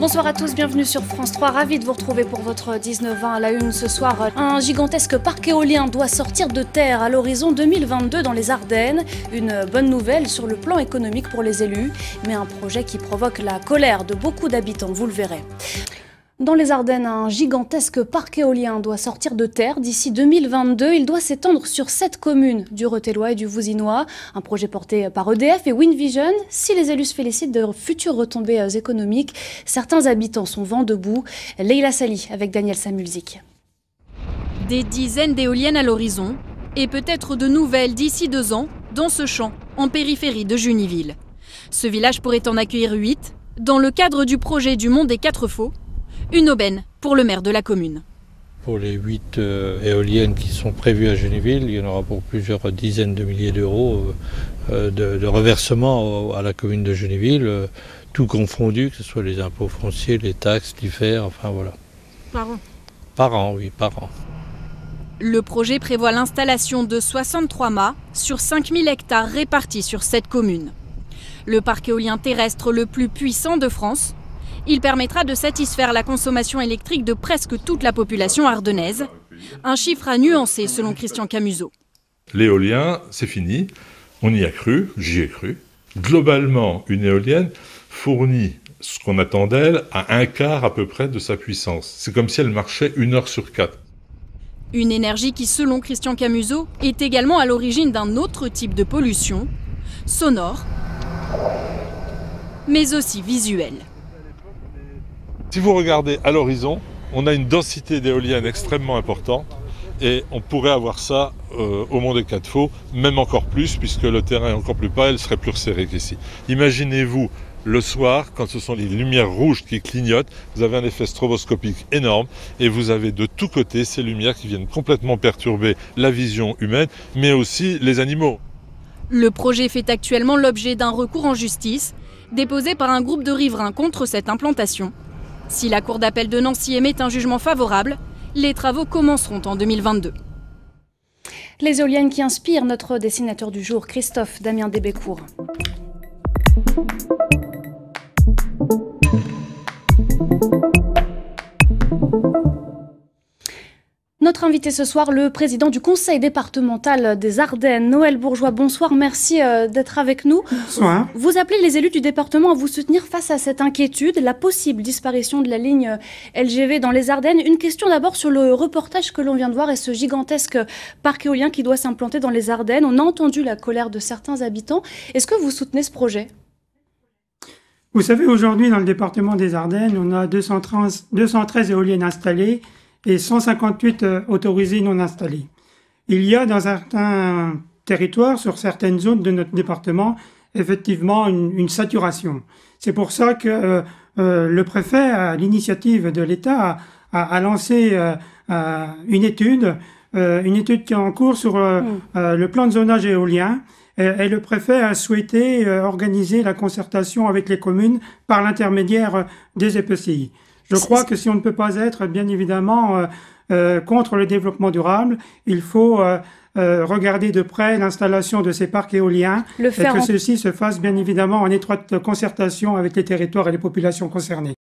Bonsoir à tous, bienvenue sur France 3. Ravi de vous retrouver pour votre 19-20 à la une ce soir. Un gigantesque parc éolien doit sortir de terre à l'horizon 2022 dans les Ardennes. Une bonne nouvelle sur le plan économique pour les élus, mais un projet qui provoque la colère de beaucoup d'habitants, vous le verrez. Dans les Ardennes, un gigantesque parc éolien doit sortir de terre d'ici 2022. Il doit s'étendre sur 7 communes du Rethèlois et du Vouzinois. Un projet porté par EDF et Winvision. Si les élus se félicitent de futures retombées économiques, certains habitants sont vent debout. Leïla Sali avec Daniel Samulzik. Des dizaines d'éoliennes à l'horizon et peut-être de nouvelles d'ici 2 ans dans ce champ en périphérie de Juniville. Ce village pourrait en accueillir 8 dans le cadre du projet du Mont des Quatre Faux. Une aubaine pour le maire de la commune. Pour les 8 éoliennes qui sont prévues à Juniville, il y en aura pour plusieurs dizaines de milliers d'euros de reversement à la commune de Juniville, tout confondu, que ce soit les impôts fonciers, les taxes, l'IFER, enfin voilà. Par an? Par an, oui, par an. Le projet prévoit l'installation de 63 mâts sur 5000 hectares répartis sur 7 communes. Le parc éolien terrestre le plus puissant de France. Il permettra de satisfaire la consommation électrique de presque toute la population ardennaise. Un chiffre à nuancer selon Christian Camusot. L'éolien, c'est fini. On y a cru, j'y ai cru. Globalement, une éolienne fournit ce qu'on attend d'elle à 1/4 à peu près de sa puissance. C'est comme si elle marchait 1 heure sur 4. Une énergie qui, selon Christian Camusot, est également à l'origine d'un autre type de pollution, sonore, mais aussi visuelle. Si vous regardez à l'horizon, on a une densité d'éoliennes extrêmement importante et on pourrait avoir ça au Mont des Quatre Faux, même encore plus puisque le terrain est encore plus bas, elle serait plus resserrée qu'ici. Imaginez-vous le soir, quand ce sont les lumières rouges qui clignotent, vous avez un effet stroboscopique énorme et vous avez de tous côtés ces lumières qui viennent complètement perturber la vision humaine, mais aussi les animaux. Le projet fait actuellement l'objet d'un recours en justice, déposé par un groupe de riverains contre cette implantation. Si la Cour d'appel de Nancy émet un jugement favorable, les travaux commenceront en 2022. Les éoliennes qui inspirent notre dessinateur du jour, Christophe Damien Débécourt. Notre invité ce soir, le président du conseil départemental des Ardennes, Noël Bourgeois. Bonsoir, merci d'être avec nous. Bonsoir. Vous appelez les élus du département à vous soutenir face à cette inquiétude, la possible disparition de la ligne LGV dans les Ardennes. Une question d'abord sur le reportage que l'on vient de voir et ce gigantesque parc éolien qui doit s'implanter dans les Ardennes. On a entendu la colère de certains habitants. Est-ce que vous soutenez ce projet ? Vous savez, aujourd'hui, dans le département des Ardennes, on a 213 éoliennes installées et 158 autorisées non installées. Il y a dans certains territoires, sur certaines zones de notre département, effectivement une saturation. C'est pour ça que le préfet, à l'initiative de l'État, a lancé une étude qui est en cours sur le plan de zonage éolien. Et le préfet a souhaité organiser la concertation avec les communes par l'intermédiaire des EPCI. Je crois que si on ne peut pas être, bien évidemment, contre le développement durable, il faut regarder de près l'installation de ces parcs éoliens et que ceci se fasse, bien évidemment, en étroite concertation avec les territoires et les populations concernées.